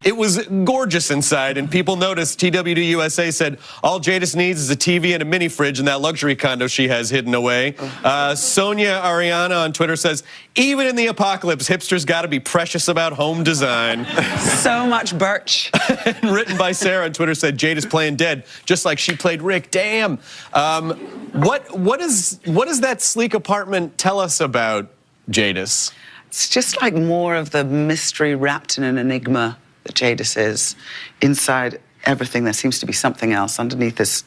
it was gorgeous inside, and people noticed. TWD USA said, all Jaidis needs is a TV and a mini fridge in that luxury condo she has hidden away. Sonia Ariana on Twitter says, even in the apocalypse, hipsters got to be precious about home design. So much birch. And written by Sarah on Twitter said, Jade is playing dead, just like she played Rick. Damn. What does that sleek apartment tell us about Jaidis? It's just like more of the mystery wrapped in an enigma that Jaidis is. Inside everything, there seems to be something else. Underneath this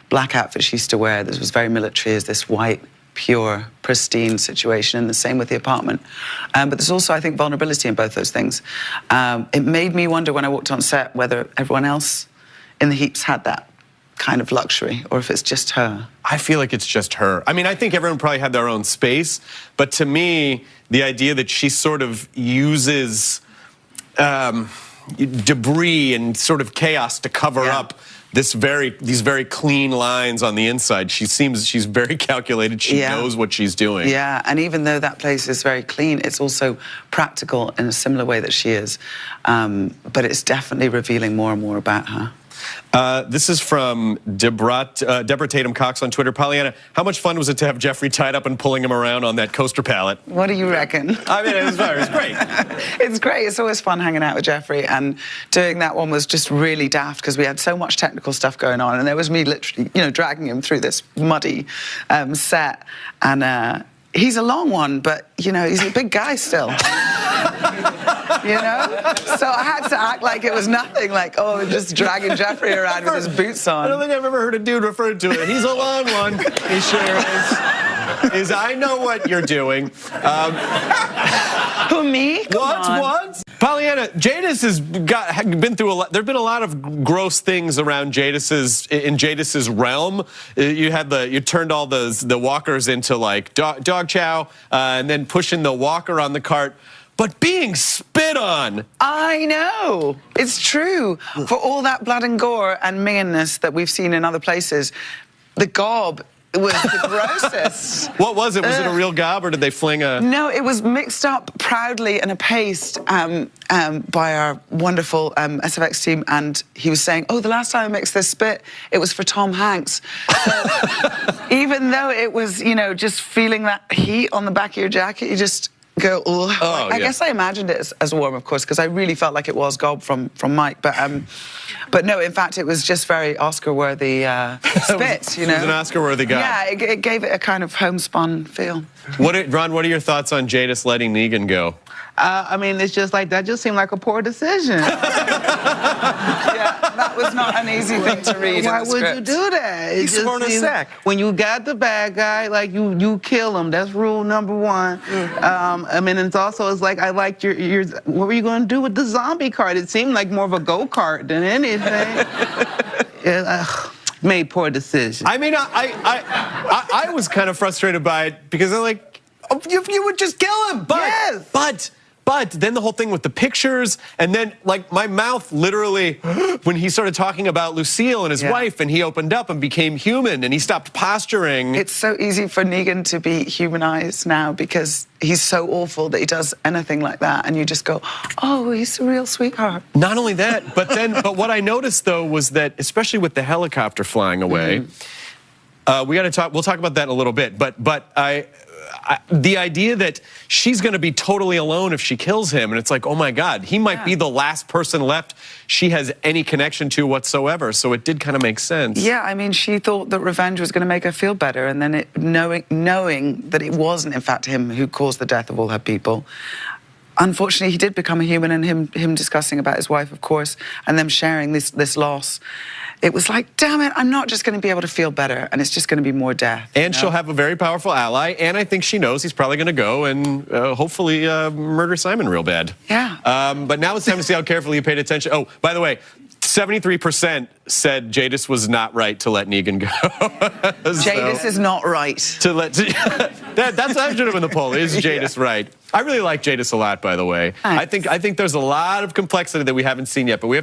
black outfit she used to wear, this was very military, is this white, pure, pristine situation, and the same with the apartment. But there's also, I think, vulnerability in both those things. It made me wonder when I walked on set whether everyone else in the heaps had that kind of luxury, or if it's just her. I feel like it's just her. I mean, I think everyone probably had their own space, but to me, the idea that she sort of uses debris and sort of chaos to cover up these very clean lines on the inside. She's very calculated. She knows what she's doing. Yeah, and even though that place is very clean, it's also practical in a similar way that she is. But it's definitely revealing more and more about her. This is from Deborah Tatum Cox on Twitter. Pollyanna, how much fun was it to have Jeffrey tied up and pulling him around on that coaster pallet? What do you reckon? I mean, it was great. It's great. It's always fun hanging out with Jeffrey, and doing that one was just really daft because we had so much technical stuff going on, and there was me literally, dragging him through this muddy set. And he's a long one, but he's a big guy still. So I had to act like it was nothing, like, oh, just dragging Jeffrey around with his boots on. I don't think I've ever heard a dude referred to it. He's a long one. He sure is. I know what you're doing. Who, me? What? Pollyanna, Jaidis has been through a lot. There've been a lot of gross things around Jaidis's realm. You turned all the walkers into like dog chow, and then pushing the walker on the cart. But being spit on. I know. It's true. For all that blood and gore and meanness that we've seen in other places, the gob was the grossest. What was it? Was it a real gob, or did they fling a... No, it was mixed up proudly in a paste by our wonderful SFX team, and he was saying, oh, the last time I mixed this spit, it was for Tom Hanks. So even though it was, just feeling that heat on the back of your jacket, you just... go, oh, I guess I imagined it as warm, of course, because I really felt like it was gob from Mike. But no, in fact, it was just very Oscar-worthy spit, It was an Oscar-worthy guy. Yeah, it gave it a kind of homespun feel. Ron, what are your thoughts on Jaidis letting Negan go? I mean, it's just like, that just seemed like a poor decision. Yeah, that was not an easy thing to read. Why would you do that? He's sworn a sack. When you got the bad guy, like, you kill him. That's rule number one. I mean, it's like, I liked your what were you going to do with the zombie cart? It seemed like more of a go-kart than anything. Made poor decision. I mean, I was kind of frustrated by it because I'm like, oh, you would just kill him. But then the whole thing with the pictures, and then like my mouth literally, when he started talking about Lucille and his wife, and he opened up and became human, and he stopped posturing. It's so easy for Negan to be humanized now because he's so awful that he does anything like that, and you just go, oh, he's a real sweetheart. Not only that, but what I noticed though was that, especially with the helicopter flying away, we'll talk about that in a little bit, but the idea that she's going to be totally alone if she kills him, and it's like, oh my God, he might be the last person left she has any connection to whatsoever. So it did kind of make sense. Yeah, I mean, she thought that revenge was going to make her feel better, and then knowing that it wasn't, in fact, him who caused the death of all her people. Unfortunately, he did become a human, and him discussing about his wife, of course, and them sharing this loss. It was like, damn it, I'm not just going to be able to feel better, and it's just going to be more death. And she'll have a very powerful ally, and I think she knows he's probably going to go and hopefully murder Simon real bad. Yeah. But now it's time to see how carefully you paid attention. Oh, by the way, 73% said Jaidis was not right to let Negan go. Jaidis is not right. That's I should have been the poll. Is Jaidis right? I really like Jaidis a lot, by the way. Thanks. I think there's a lot of complexity that we haven't seen yet, but we have